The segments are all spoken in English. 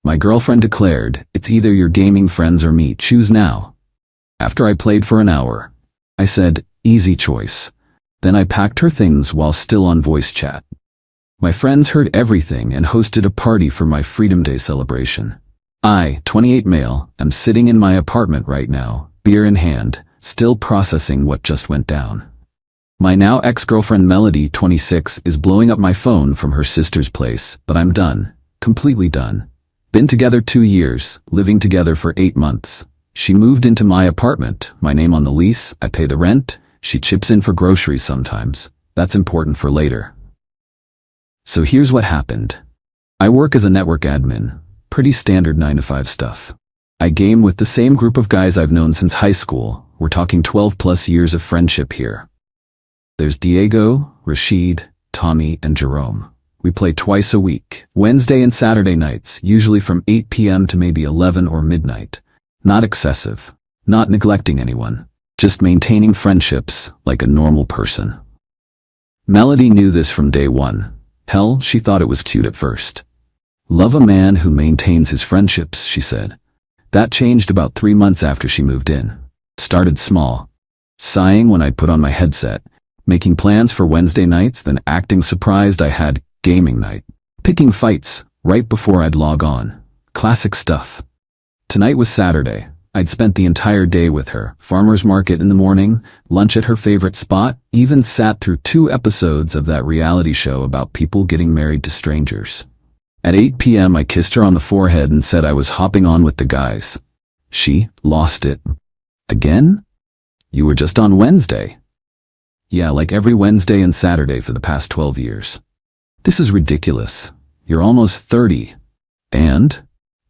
My girlfriend declared, "It's either your gaming friends or me, choose now." After I played for an hour, I said, "Easy choice." Then I packed her things while still on voice chat. My friends heard everything and hosted a party for my Freedom Day celebration. I, 28 male, am sitting in my apartment right now, beer in hand, still processing what just went down. My now ex-girlfriend Melody, 26, is blowing up my phone from her sister's place, but I'm done. Completely done. Been together 2 years, living together for 8 months. She moved into my apartment, my name on the lease, I pay the rent, she chips in for groceries sometimes. That's important for later. So here's what happened. I work as a network admin, pretty standard 9-to-5 stuff. I game with the same group of guys I've known since high school. We're talking 12 plus years of friendship here. There's Diego, Rashid, Tommy, and Jerome. We play twice a week, Wednesday and Saturday nights, usually from 8 p.m. to maybe 11 or midnight. Not excessive, not neglecting anyone, just maintaining friendships like a normal person. Melody knew this from day one. Hell, she thought it was cute at first. Love a man who maintains his friendships, she said. That changed about 3 months after she moved in. Started small. Sighing when I put on my headset, making plans for Wednesday nights, then acting surprised I had gaming night. Picking fights right before I'd log on. Classic stuff. Tonight was Saturday. I'd spent the entire day with her. Farmer's market in the morning, lunch at her favorite spot, even sat through 2 episodes of that reality show about people getting married to strangers. At 8 p.m. I kissed her on the forehead and said I was hopping on with the guys. She lost it. Again? You were just on Wednesday. Yeah, like every Wednesday and Saturday for the past 12 years. This is ridiculous. You're almost 30. And?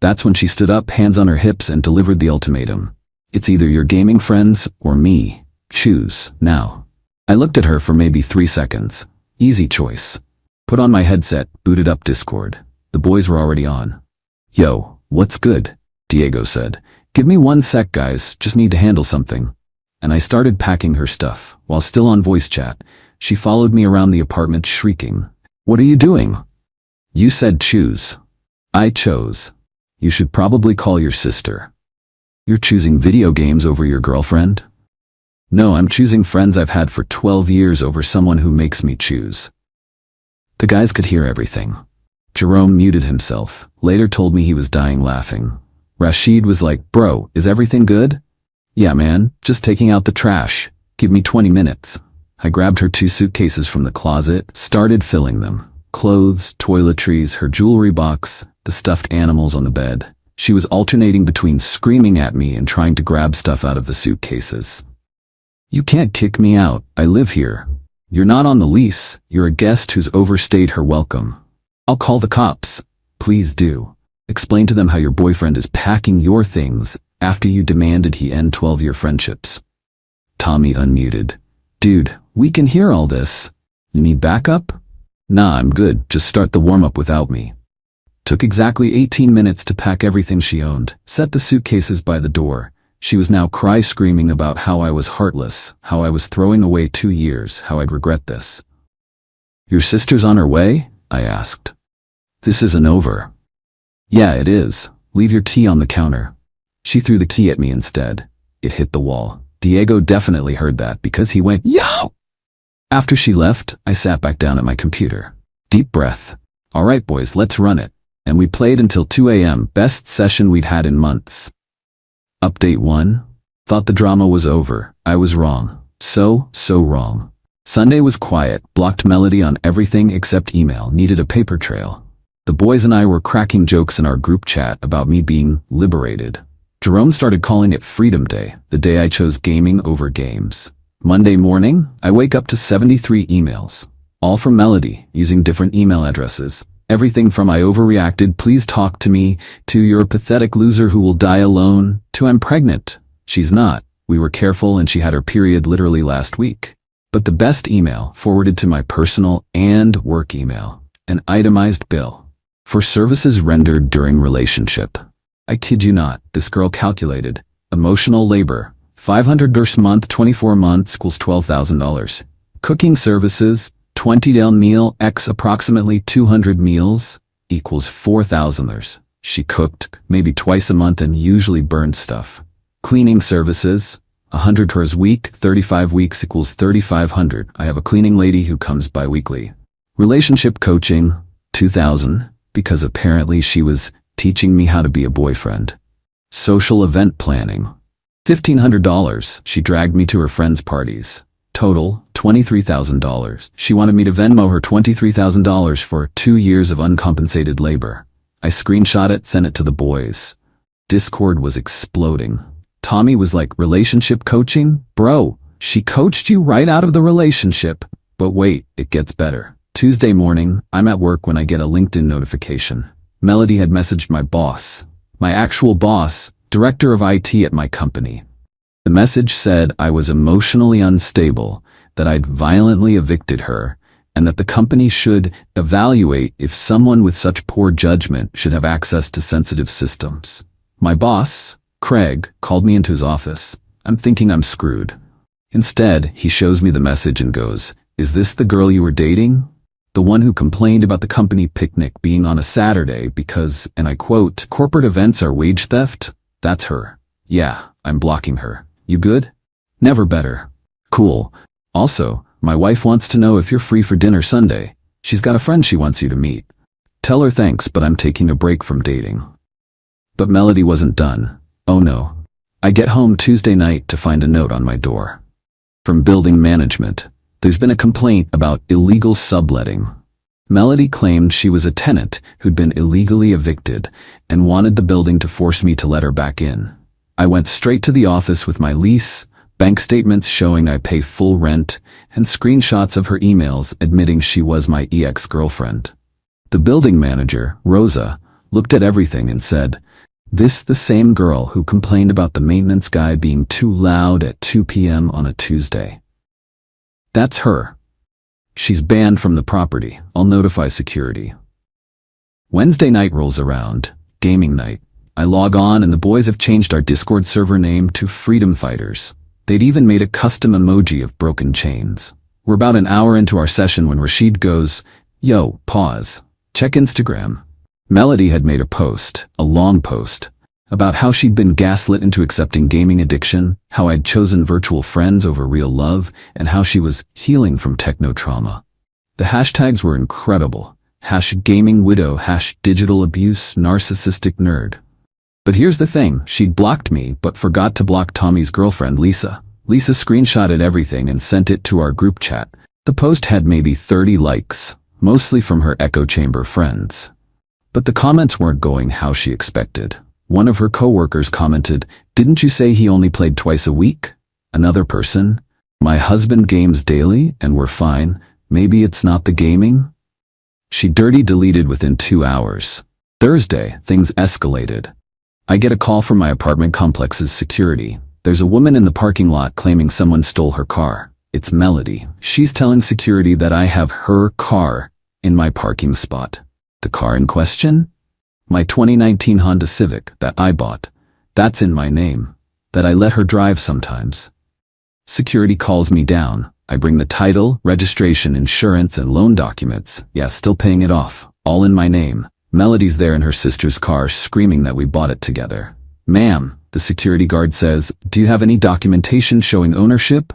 That's when she stood up, hands on her hips, and delivered the ultimatum. It's either your gaming friends or me. Choose, now. I looked at her for maybe 3 seconds. Easy choice. Put on my headset, booted up Discord. The boys were already on. Yo, what's good? Diego said. Give me 1 sec, guys, just need to handle something. And I started packing her stuff. While still on voice chat, she followed me around the apartment shrieking. What are you doing? You said choose. I chose. You should probably call your sister. You're choosing video games over your girlfriend? No, I'm choosing friends I've had for 12 years over someone who makes me choose. The guys could hear everything. Jerome muted himself, later told me he was dying laughing. Rashid was like, bro, is everything good? Yeah, man, just taking out the trash. Give me 20 minutes. I grabbed her 2 suitcases from the closet, started filling them. Clothes, toiletries, her jewelry box, the stuffed animals on the bed. She was alternating between screaming at me and trying to grab stuff out of the suitcases. You can't kick me out, I live here. You're not on the lease, you're a guest who's overstayed her welcome. I'll call the cops. Please do. Explain to them how your boyfriend is packing your things after you demanded he end 12-year friendships. Tommy unmuted. Dude, we can hear all this. You need backup? Nah, I'm good, just start the warm-up without me. Took exactly 18 minutes to pack everything she owned, set the suitcases by the door. She was now cry-screaming about how I was heartless, how I was throwing away 2 years, how I'd regret this. Your sister's on her way? I asked. This isn't over. Yeah, it is. Leave your key on the counter. She threw the key at me instead. It hit the wall. Diego definitely heard that because he went, yo! After she left, I sat back down at my computer. Deep breath. All right, boys, let's run it. And we played until 2 a.m., best session we'd had in months. Update 1. Thought the drama was over. I was wrong. So wrong. Sunday was quiet, blocked Melody on everything except email, needed a paper trail. The boys and I were cracking jokes in our group chat about me being liberated. Jerome started calling it Freedom Day, the day I chose gaming over games. Monday morning, I wake up to 73 emails. All from Melody, using different email addresses. Everything from I overreacted, please talk to me, to you're a pathetic loser who will die alone, to I'm pregnant. She's not. We were careful and she had her period literally last week. But the best email forwarded to my personal and work email. An itemized bill. For services rendered during relationship. I kid you not, this girl calculated. Emotional labor. $500 a month, 24 months equals $12,000. Cooking services. $20 meal x approximately 200 meals equals $4,000. She cooked, maybe twice a month, and usually burned stuff. Cleaning services, 100 chores a week, 35 weeks equals 3,500. I have a cleaning lady who comes bi-weekly. Relationship coaching, 2,000, because apparently she was teaching me how to be a boyfriend. Social event planning, $1,500. She dragged me to her friends' parties. Total, $23,000. She wanted me to Venmo her $23,000 for 2 years of uncompensated labor. I screenshot it, sent it to the boys. Discord was exploding. Tommy was like, relationship coaching? Bro, she coached you right out of the relationship. But wait, it gets better. Tuesday morning, I'm at work when I get a LinkedIn notification. Melody had messaged my boss. My actual boss, director of IT at my company. The message said I was emotionally unstable, that I'd violently evicted her, and that the company should evaluate if someone with such poor judgment should have access to sensitive systems. My boss, Craig, called me into his office. I'm thinking I'm screwed. Instead, he shows me the message and goes, "Is this the girl you were dating? The one who complained about the company picnic being on a Saturday because, and I quote, corporate events are wage theft? That's her. Yeah, I'm blocking her. You good? Never better. Cool. Also, my wife wants to know if you're free for dinner Sunday. She's got a friend she wants you to meet. Tell her thanks, but I'm taking a break from dating." But Melody wasn't done. Oh no. I get home Tuesday night to find a note on my door. From building management. There's been a complaint about illegal subletting. Melody claimed she was a tenant who'd been illegally evicted and wanted the building to force me to let her back in. I went straight to the office with my lease, bank statements showing I pay full rent, and screenshots of her emails admitting she was my ex-girlfriend. The building manager, Rosa, looked at everything and said, "This the same girl who complained about the maintenance guy being too loud at 2 p.m. on a Tuesday. That's her. She's banned from the property. I'll notify security." Wednesday night rolls around, gaming night. I log on and the boys have changed our Discord server name to Freedom Fighters. They'd even made a custom emoji of broken chains. We're about an hour into our session when Rashid goes, "Yo, pause. Check Instagram." Melody had made a post, a long post, about how she'd been gaslit into accepting gaming addiction, how I'd chosen virtual friends over real love, and how she was healing from techno trauma. The hashtags were incredible. #gamingwidow, #digitalabuse, narcissistic nerd. But here's the thing, she'd blocked me but forgot to block Tommy's girlfriend Lisa. Lisa screenshotted everything and sent it to our group chat. The post had maybe 30 likes, mostly from her echo chamber friends. But the comments weren't going how she expected. One of her coworkers commented, "Didn't you say he only played twice a week?" Another person, "My husband games daily and we're fine. Maybe it's not the gaming?" She dirty deleted within 2 hours. Thursday, things escalated. I get a call from my apartment complex's security. There's a woman in the parking lot claiming someone stole her car. It's Melody. She's telling security that I have her car in my parking spot. The car in question? My 2019 Honda Civic that I bought. That's in my name. That I let her drive sometimes. Security calls me down. I bring the title, registration, insurance, and loan documents. Yeah, still paying it off. All in my name. Melody's there in her sister's car screaming that we bought it together. "Ma'am," the security guard says, "do you have any documentation showing ownership?"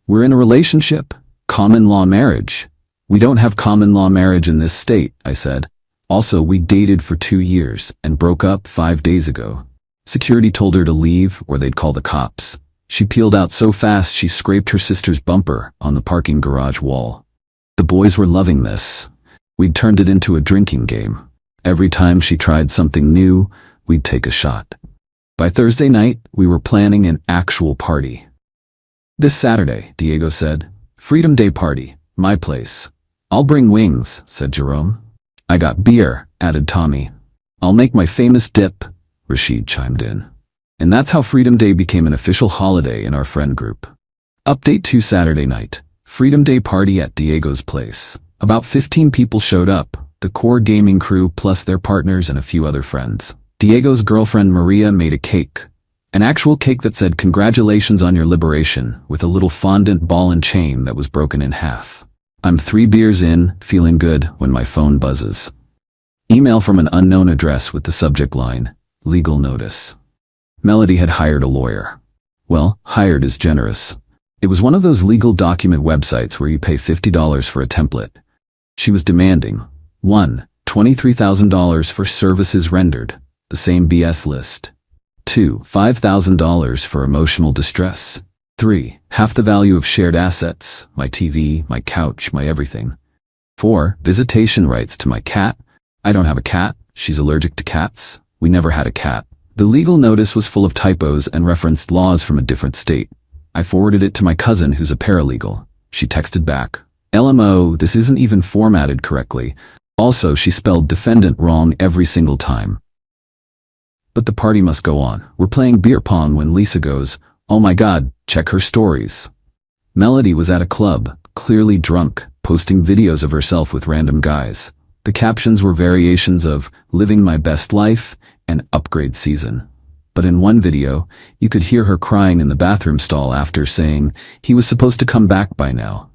"We're in a relationship. Common law marriage." "We don't have common law marriage in this state," I said. "Also, we dated for 2 years and broke up 5 days ago." Security told her to leave or they'd call the cops. She peeled out so fast she scraped her sister's bumper on the parking garage wall. The boys were loving this. We'd turned it into a drinking game. Every time she tried something new, we'd take a shot. By Thursday night, we were planning an actual party. "This Saturday," Diego said. "Freedom Day party, my place." "I'll bring wings," said Jerome. "I got beer," added Tommy. "I'll make my famous dip," Rashid chimed in. And that's how Freedom Day became an official holiday in our friend group. Update 2 Saturday night. Freedom Day party at Diego's place. About 15 people showed up, the core gaming crew plus their partners and a few other friends. Diego's girlfriend Maria made a cake. An actual cake that said "Congratulations on your liberation," with a little fondant ball and chain that was broken in half. I'm 3 beers in, feeling good, when my phone buzzes. Email from an unknown address with the subject line, legal notice. Melody had hired a lawyer. Well, hired is generous. It was one of those legal document websites where you pay $50 for a template. She was demanding 1. $23,000 for services rendered, the same BS list. 2. $5,000 for emotional distress. 3. Half the value of shared assets, my TV, my couch, my everything. 4. Visitation rights to my cat. I don't have a cat, she's allergic to cats, we never had a cat. The legal notice was full of typos and referenced laws from a different state. I forwarded it to my cousin who's a paralegal. She texted back, LMO, this isn't even formatted correctly. Also, she spelled defendant wrong every single time. But the party must go on. We're playing beer pong when Lisa goes, oh my god, check her stories. Melody was at a club, clearly drunk, posting videos of herself with random guys. The captions were variations of living my best life and upgrade season. But in one video, you could hear her crying in the bathroom stall after saying he was supposed to come back by now.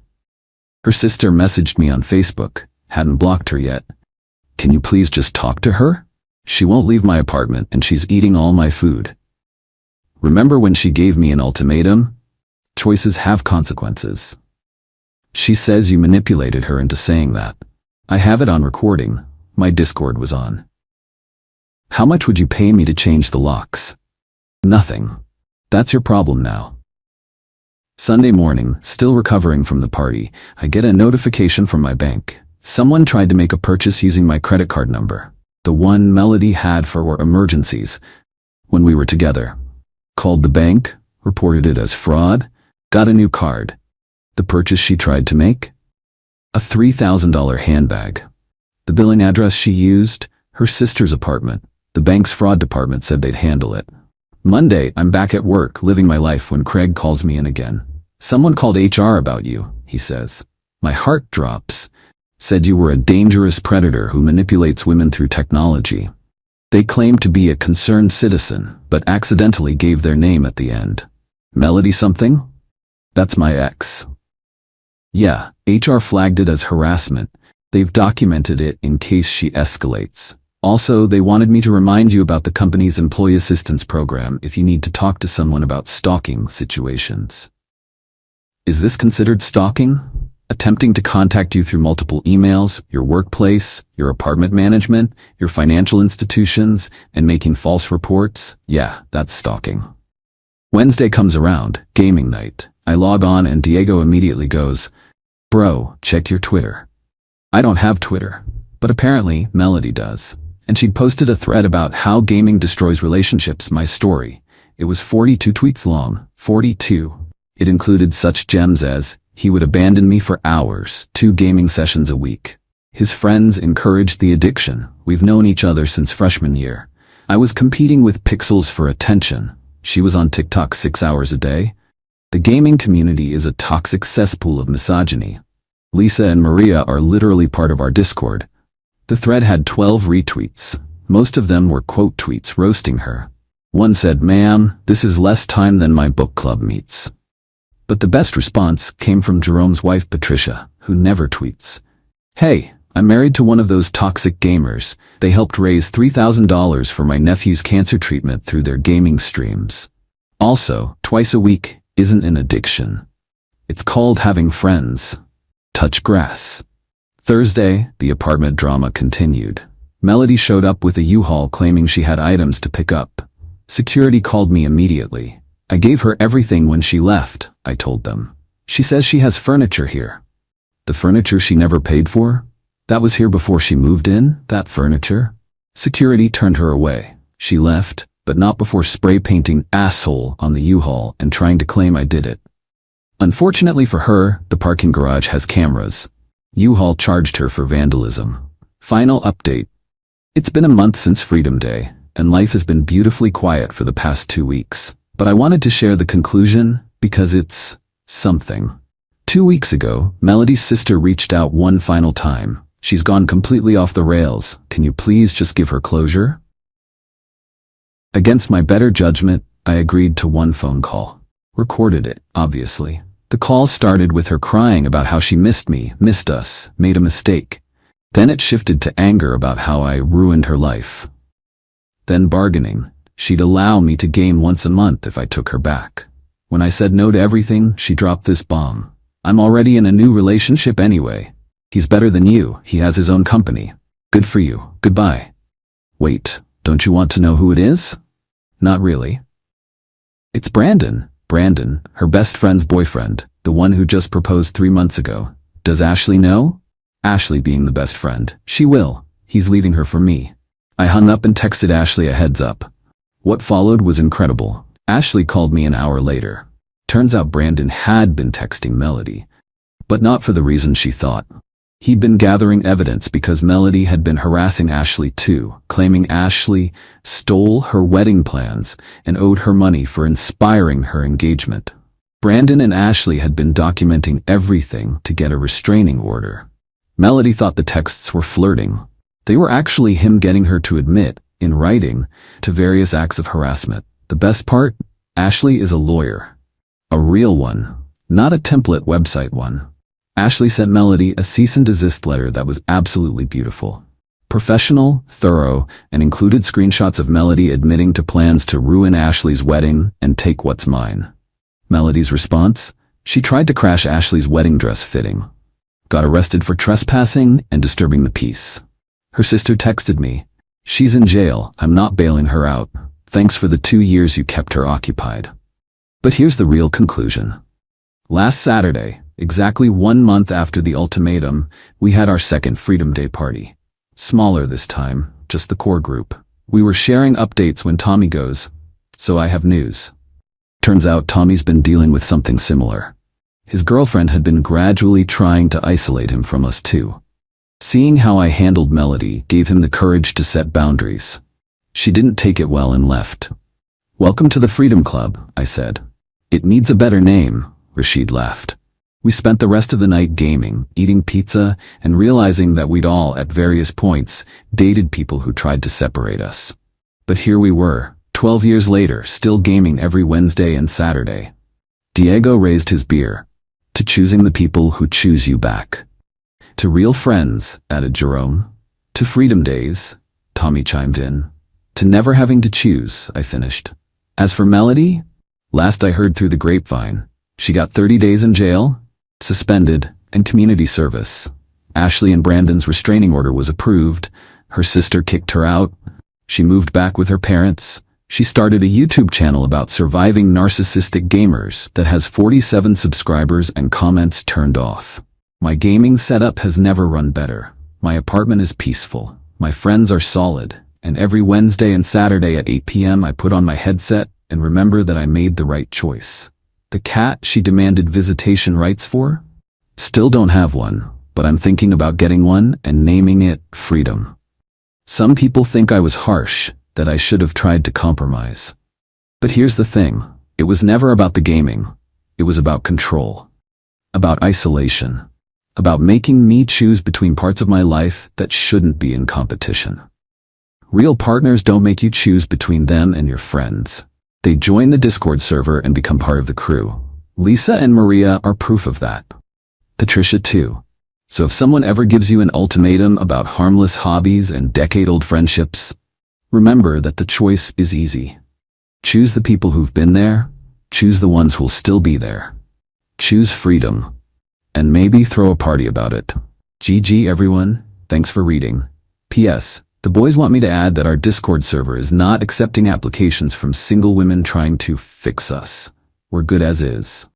Her sister messaged me on Facebook, hadn't blocked her yet. Can you please just talk to her? She won't leave my apartment and she's eating all my food. Remember when she gave me an ultimatum? Choices have consequences. She says you manipulated her into saying that. I have it on recording. My Discord was on. How much would you pay me to change the locks? Nothing. That's your problem now. Sunday morning, still recovering from the party, I get a notification from my bank. Someone tried to make a purchase using my credit card number, the one Melody had for emergencies when we were together. Called the bank, reported it as fraud, got a new card. The purchase she tried to make? A $3,000 handbag. The billing address she used? Her sister's apartment. The bank's fraud department said they'd handle it. Monday, I'm back at work, living my life when Craig calls me in again. Someone called HR about you, he says. My heart drops. Said you were a dangerous predator who manipulates women through technology. They claimed to be a concerned citizen, but accidentally gave their name at the end. Melody something? That's my ex. Yeah, HR flagged it as harassment. They've documented it in case she escalates. Also, they wanted me to remind you about the company's employee assistance program if you need to talk to someone about stalking situations. Is this considered stalking? Attempting to contact you through multiple emails, your workplace, your apartment management, your financial institutions, and making false reports? Yeah, that's stalking. Wednesday comes around, gaming night. I log on and Diego immediately goes, bro, check your Twitter. I don't have Twitter, but apparently Melody does. And she'd posted a thread about how gaming destroys relationships, my story. It was 42 tweets long, 42. It included such gems as, he would abandon me for hours, 2 gaming sessions a week. His friends encouraged the addiction. We've known each other since freshman year. I was competing with pixels for attention. She was on TikTok 6 hours a day. The gaming community is a toxic cesspool of misogyny. Lisa and Maria are literally part of our Discord. The thread had 12 retweets. Most of them were quote tweets roasting her. One said, ma'am, this is less time than my book club meets. But the best response came from Jerome's wife Patricia, who never tweets. Hey, I'm married to one of those toxic gamers. They helped raise $3,000 for my nephew's cancer treatment through their gaming streams. Also, twice a week isn't an addiction. It's called having friends. Touch grass. Thursday, the apartment drama continued. Melody showed up with a U-Haul claiming she had items to pick up. Security called me immediately. I gave her everything when she left, I told them. She says she has furniture here. The furniture she never paid for? That was here before she moved in, that furniture? Security turned her away. She left, but not before spray painting asshole on the U-Haul and trying to claim I did it. Unfortunately for her, the parking garage has cameras. U-Haul charged her for vandalism. Final update. It's been a month since Freedom Day, and life has been beautifully quiet for the past 2 weeks. But I wanted to share the conclusion because it's something. 2 weeks ago, Melody's sister reached out one final time. She's gone completely off the rails. Can you please just give her closure? Against my better judgment, I agreed to one phone call. Recorded it, obviously. The call started with her crying about how she missed me, missed us, made a mistake. Then it shifted to anger about how I ruined her life. Then bargaining. She'd allow me to game once a month if I took her back. When I said no to everything, she dropped this bomb. I'm already in a new relationship anyway. He's better than you. He has his own company. Good for you. Goodbye. Wait, don't you want to know who it is? Not really. It's Brandon. Brandon, her best friend's boyfriend, the one who just proposed 3 months ago. Does Ashley know? Ashley being the best friend. She will. He's leaving her for me. I hung up and texted Ashley a heads up. What followed was incredible. Ashley called me an hour later. Turns out Brandon had been texting Melody, but not for the reason she thought. He'd been gathering evidence because Melody had been harassing Ashley too, claiming Ashley stole her wedding plans and owed her money for inspiring her engagement. Brandon and Ashley had been documenting everything to get a restraining order. Melody thought the texts were flirting. They were actually him getting her to admit, in writing, to various acts of harassment. The best part? Ashley is a lawyer. A real one, not a template website one. Ashley sent Melody a cease and desist letter that was absolutely beautiful. Professional, thorough, and included screenshots of Melody admitting to plans to ruin Ashley's wedding and take what's mine. Melody's response? She tried to crash Ashley's wedding dress fitting. Got arrested for trespassing and disturbing the peace. Her sister texted me. She's in jail. I'm not bailing her out. Thanks for the 2 years you kept her occupied. But here's the real conclusion. Last Saturday, exactly 1 month after the ultimatum, we had our second Freedom Day party. Smaller this time, just the core group. We were sharing updates when Tommy goes, "So I have news." Turns out Tommy's been dealing with something similar. His girlfriend had been gradually trying to isolate him from us too. Seeing how I handled Melody gave him the courage to set boundaries. She didn't take it well and left. "Welcome to the Freedom Club," I said. "It needs a better name," Rashid laughed. We spent the rest of the night gaming, eating pizza, and realizing that we'd all, at various points, dated people who tried to separate us. But here we were, 12 years later, still gaming every Wednesday and Saturday. Diego raised his beer. "To choosing the people who choose you back." "To real friends," added Jerome. "To Freedom Days," Tommy chimed in. "To never having to choose," I finished. As for Melody, last I heard through the grapevine, she got 30 days in jail, suspended, and community service. Ashley and Brandon's restraining order was approved. Her sister kicked her out. She moved back with her parents. She started a YouTube channel about surviving narcissistic gamers that has 47 subscribers and comments turned off. My gaming setup has never run better. My apartment is peaceful. My friends are solid. And every Wednesday and Saturday at 8 p.m. I put on my headset and remember that I made the right choice. The cat she demanded visitation rights for? Still don't have one, but I'm thinking about getting one and naming it Freedom. Some people think I was harsh, that I should have tried to compromise. But here's the thing, it was never about the gaming. It was about control. About isolation. About making me choose between parts of my life that shouldn't be in competition. Real partners don't make you choose between them and your friends. They join the Discord server and become part of the crew. Lisa and Maria are proof of that. Patricia too. So if someone ever gives you an ultimatum about harmless hobbies and decade-old friendships, remember that the choice is easy. Choose the people who've been there, choose the ones who'll still be there. Choose freedom. And maybe throw a party about it. GG everyone, thanks for reading. P.S. The boys want me to add that our Discord server is not accepting applications from single women trying to fix us. We're good as is.